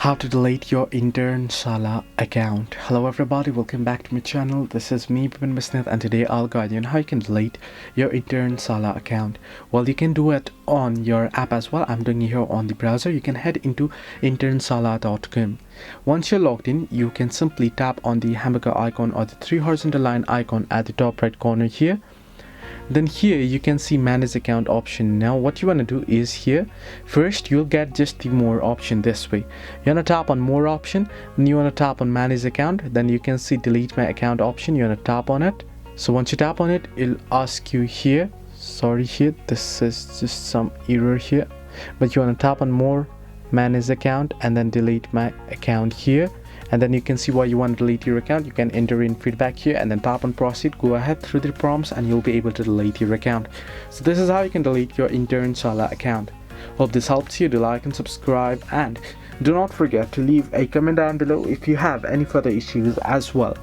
How to delete your InternShala account. Hello everybody, welcome back to my channel. This is me, Bipin Bisnath, and today I'll guide you on how you can delete your InternShala account. Well, you can do it on your app as well. I'm doing it here on the browser. You can head into internshalah.com. Once you're logged in, you can simply tap on the hamburger icon or the three horizontal line icon at the top right corner here. Then here you can see manage account option. Now what you want to do is here first you'll get just the more option this way. You want to tap on more option, then you want to tap on manage account, then you can see delete my account option. You want to tap on it. So once you tap on it, it'll ask you here, sorry, here this is just some error here, but you want to tap on more, manage account, and then delete my account here. And then you can see why you want to delete your account. You can enter in feedback here and then tap on proceed. Go ahead through the prompts and you'll be able to delete your account. So this is how you can delete your InternShala account. Hope this helps you. Do like and subscribe, and do not forget to leave a comment down below if you have any further issues as well.